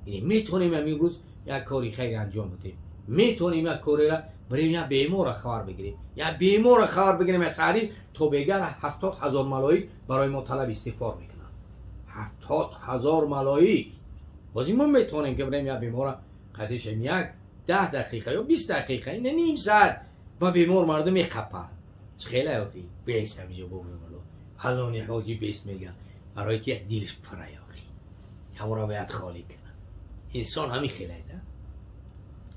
یعنی میتونیم امروز یک کاری خیلی انجام بدیم، میتونیم یک کاری را بریم یا بیمار خبر بگیریم، یا بیمار خبر بگیریم از سریع تو بگر 70,000 ملائک برای ما طلب استغفار میکنن. 70,000 ملائک. بازی ما میتونیم که بریم یا بیمار قدش یک 10 دقیقه یا 20 دقیقه این نیم ساعت با بیمار مردم میخپن. خیلی اوکی بیس همینجا بگم ولو حالونی حاجی بیس میگن برای که دیلش پره اوکی همون را باید خالی کنن. انسان همین خیلی ده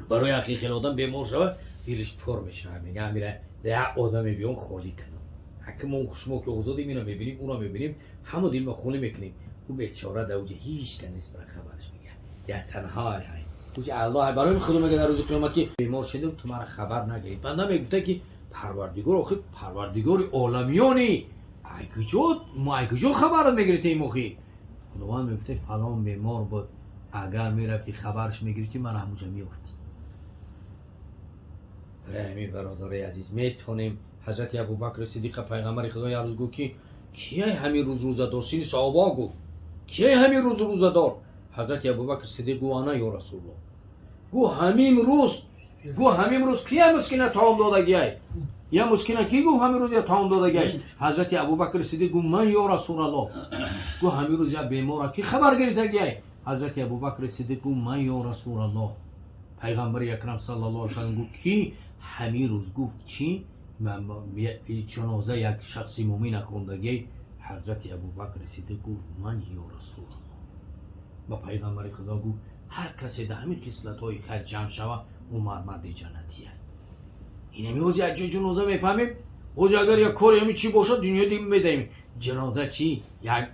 برای اخی خیلی آدم بیمار شود دیلش پر بشه، میگه میره ده آدم بیان خالی کنم. حتی ما شما که اوزادی میرم میبینیم اونا میبینیم همه دیل ما خالی میکنیم. اون بیچاره دوجه هیچ کنیست برای خبرش میگه یا تنها های توش الله برای خودم میگه در روز قیامت که بیمار شدم تو مرا خبر نگیرید. بنده میگفته که پروردگار آخه پروردگار عالمیانی ای کجا خبر میگیرید این موخی خداوند میگفته فلان بیمار بود اگر میرفتی خبرش میگیرید من همونجا میافتی. رحمی برادر عزیز میتونیم حضرت ابوبکر صدیق پیغمبر خدا یه روز گفت که کیه همین روز روزدار سین ساوبا گفت کیه همین روز روزدار حضرت ابوبکر صدیق گفت انا یا رسول الله گو همین روز کیه مسکینه تام دادگی یا مسکینه کی گفت همین روز یا تام دادگی حضرت ابوبکر صدیق گفت من یا رسول الله گو همین روز یا بیمار کی خبر گرفتگی حضرت ابوبکر صدیق گفت من یا رسول الله پیغمبر اکرم صلی الله علیه و سلم گفت کی همین روز گفت چی من جنازه یک شخصی مومن خوندگی حضرت ابوبکر صدیق گفت من یا رسول الله با پیغمبر خدا گفت هر کسی در همین خصلت‌های خیر جمع شود او مرد جنتیه. این میوز یک جنازه میفهمیم اوج اگر یک کاری همی چی باشه دنیا دیم میدهیم جنازه چی یک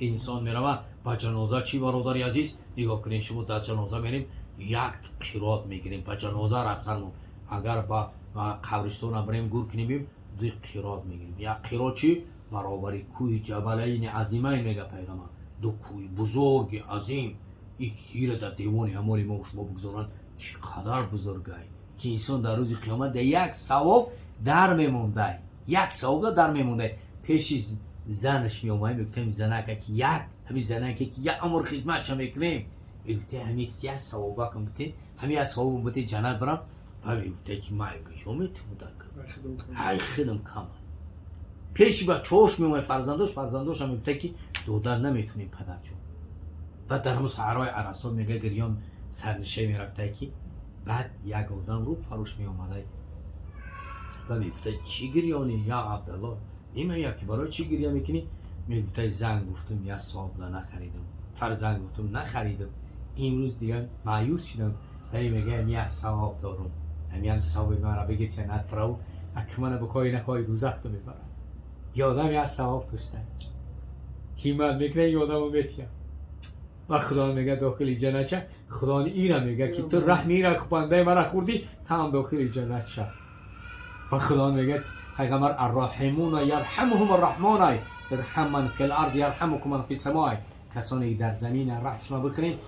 انسان میروه با جنازه چی برادر عزیز نگاه کنین شما در جنازه میریم یک قیراط میگیریم با جنازه رفتن اگر با قبرستان بریم گور کنیم دو قیراط میگیریم. یک قیراط چی برابری کوه جبلین عظیمه میگه پیغمبر دو کوه بزرگ عظیم این در دیوان هماری ما شما بگذارن چقدر بزرگه که انسان در روز قیامت در یک ثواب در میمونده یک ثواب در میمونده. پیش زنش میومه میگفتیم زنکه که یک همین زنکه که یک عمر خدمتش میکنیم میگفته همین یک ثوابه کن بته همین از ثواب بته جنت برم و میگفته که ما شما میتونم در کنم ای خدم کامل. پیش بچه‌هاش میومه فرزنداش هم میگفته که دودن نمیتونیم پدر جون. بعد در همون صحرای عرصات میگه گریان سرنشه میرفته که بعد یک آدم رو فروش میامده و میگفته چی گریانی یا عبدالله نمیگه که برای چی گریه میکنی میگفته زن گفتم یا صابله نخریدم فرزند گفتم نخریدم امروز دیگه مایوس شدم دایی میگه یا ثواب دارم همین ثواب مرا بگید که نتپرو اکمانه بخوای نخوای دوزخ تو میبرم یادم یا ثواب داشته همت میکنه یادم رو میتیم و خدا میگه داخل جنت شه خدا اینا میگه که تو رحمی را بنده مرا خوردی تا هم داخل جنت شه و خدا میگه پیغمبر الراحمون یرحمهم الرحمن ارحم من فی الارض یرحمکم من فی السماء کسانی در زمین رحمشون بکنین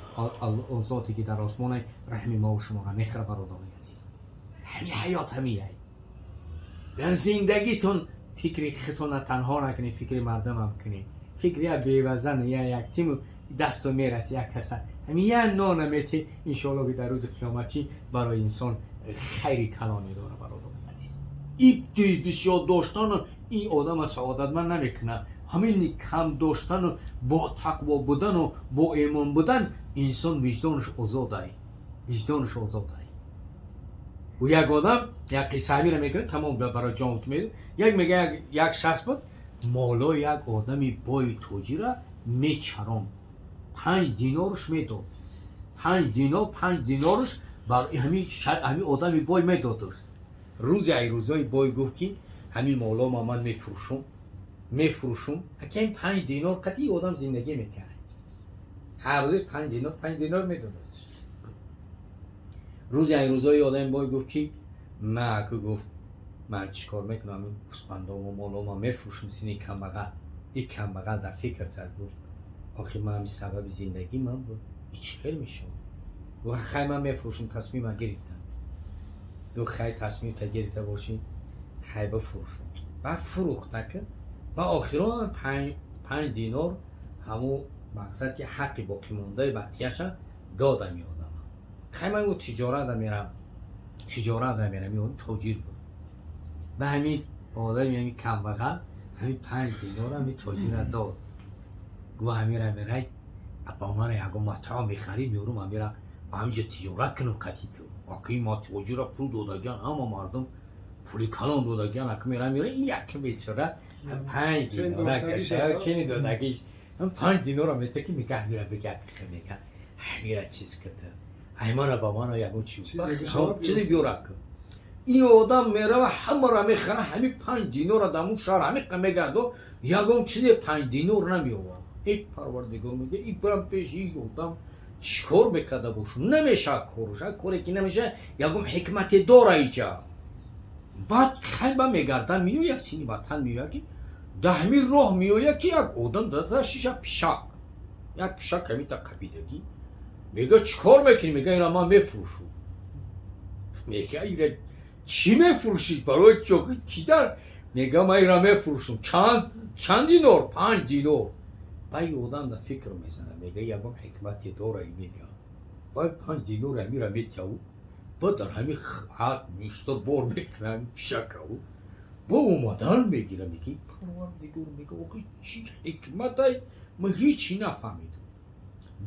اون ذاتی که در آسمان رحم ما و شما میخره برادر عزیز. همین حیات همیه در زندگیتون فکر خودتون تنها نکنید فکر مردم هم کنید فکر بی‌وزن یا یک تیم دستو میرسه یک کسا همین یه نان میتی انشاءالله که در روز قیامتی برای انسان خیری کلانی داره برادر عزیز. این بسیار داشتن این آدم سعادت من نمیکنه همین کم داشتن با تقوا بودن و با ایمان بودن انسان وجدانش آزاده و یک آدم یک قصه رو میکنه تمام برای جامعه میده میگه یک شخص بود مالا یک آدمی بای توجی را میچران 5 دینارش میداد 5 دینارش بر همین آدمی بای میدادش. روزای بای گفت که همین مالا ما من میفروشم اگه این 5 دینار قطعی آدم زندگی میکنه هر روز 5 دینار میدادش. روزای آدم بای گفت که من چیکار میکنم این پسپندا و مالا ما میفروشم سینی کمبغل در فکر زد گفت آخه من همین سبب زندگی من بود چی خیلی میشه و خیلی من میفروشم تصمیم من گرفتم دو خیلی تصمیم تا گرفته باشیم خیلی بفروشم و فروخت نکن و آخران 5 دینار همون مقصد که حقی باقی مونده بقیه‌ش دادم یادم خیلی من تجارت میرم میون تاجیر بود و همین آدم یعنی کم وقت همین 5 دینار همین تاجیر داد گو همیرم میره اپا من یکو مطعم میخریم میورم همیرم و همینجا تجارت کنم قطعی تو واقعی ما تاجیر پول دادگن اما مردم پولی کلان دادگن اکو میره این یک بیچاره 5 دینار کشه چینی دادگیش من 5 دینار هم میته که میگه همیره بگه میگه همیره چیز کده ایمان با من یکو چیزی بیاره کن این آدم میره و همه را میخره همین 5 دینار دمون شهر همه میگرد و یکم چیزی 5 دینار نمیوان ای پروردگار میگه ای برم پیش این آدم چیکار میکرده باشون نمیشه کاری که نمیشه یکم حکمت داره اینجا بعد خیلی با میگردن میوه یا سینی وطن میوه که دهمی راه میوه که یک آدم دادشش پیشک یک پیشک همی تا قبیدگی میگه چیکار میکنی میگه اینا من میفروشم میگه اینا چی میفروشید برای چوکی کی در میگه من اینا میفروشم چند دینار 5 دینار بای آدم در فکر میزنه میگه یکم حکمتی داره میگه بای 5 دینار همیرا میتیاو با در همی خط میشتر بار میکنم پیشکاو با اومدن میگیره میگه پروردگار میگه اوکی چی حکمتی من هیچی نفهمیدم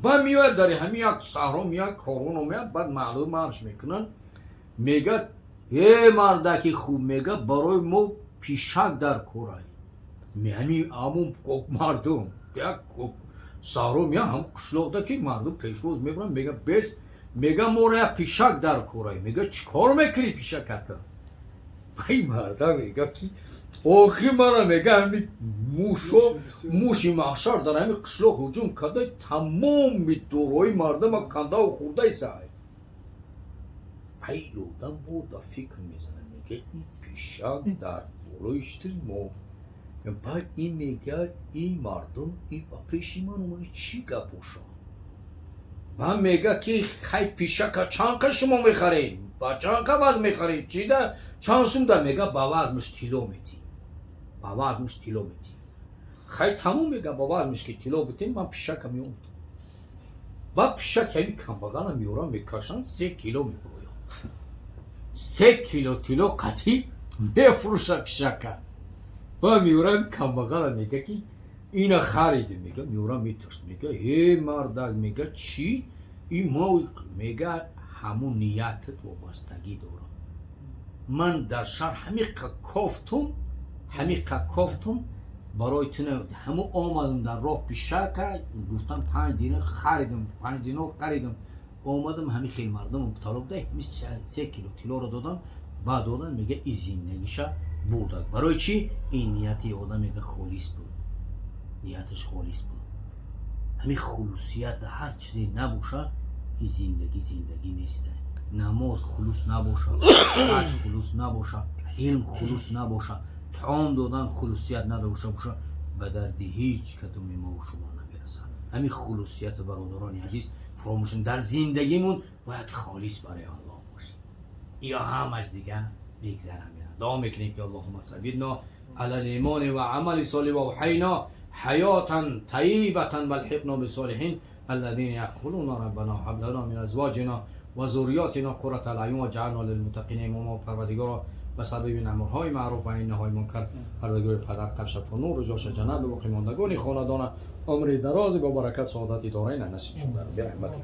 با میاد داری همی یک صحرا میاد کارونو میاد بعد معلوم مرش میکنن میگه ای مردکی خوب میگه برای ما پیشک در کورایی میانی امون مردم یک صحرا میاد هم قشلاق که مردم پیشروز میبرن میگه بس میگه ما پیشک در کورایی میگه چیکار میکنی پیشکت بای مردم میگه کی آخی مرا میگه همی موشی محشر در همی قشلاق هجوم کرده تمام دورای مردم کنده و خورده سای ای آدم با فکر میزنه میگه این پیشک در بالایشتری ما بعد این میگه این مردم این با پیشی من اومد چی گپوشا من میگه که خیلی پیشک چند شما میخرین با چند وزن میخرین چی ده چند سوم ده میگه با وزنش کیلو میدی خیلی تموم میگه با وزنش که کیلو بتیم من پیشک میوم با پیشک همی کم بغانه میورم میکشن 3 کیلو میبرویم 3 کیلو قطعی میفروشه پیشک با میورم کم بغانه میگه که اینا خریده میگه میورم میترس میگه هی مردک میگه چی؟ این ما میگه همون نیتت وابستگی دارم من در شهر همین کافتم برای تنه همون آمدم در راه پیشک گفتم 5 دینار خریدم آمدم همین خیلی مردم طلب ده 3 کیلو طلا رو دادم بعد دادن میگه این زندگیشه بردن برای چی؟ این نیتی آدم میگه خالص بود نیتش خالص بود همین خلوصیت در هر چیزی نباشه این زندگی نیسته نماز خلوص نباشه حج خلوص نباشه علم خلوص نباشه طعام دادن خلوصیت نداشته باشه به درد هیچ کدوم ما و شما نمیرسن همین خلوصیت برادران عزیز فراموشن در زندگیمون باید خالص برای الله باشه یا همش دیگه بگذرم دعا میکنیم که اللهم ثبتنا علی الایمان و عمل صالح و احینا حیاتا طیبة والحقنا بالصالحین الذين يقولون ربنا هب لنا من ازواجنا و ذریاتنا قرة الاعین واجعلنا للمتقین اماما پروردگارا به سبب نمرهای معروف و این نهای منکر پروردگار پدر قبش پر نور و جاش جنت و باقی ماندگان خاندان عمر دراز با برکت سعادت دارین نصیب شد برحمتک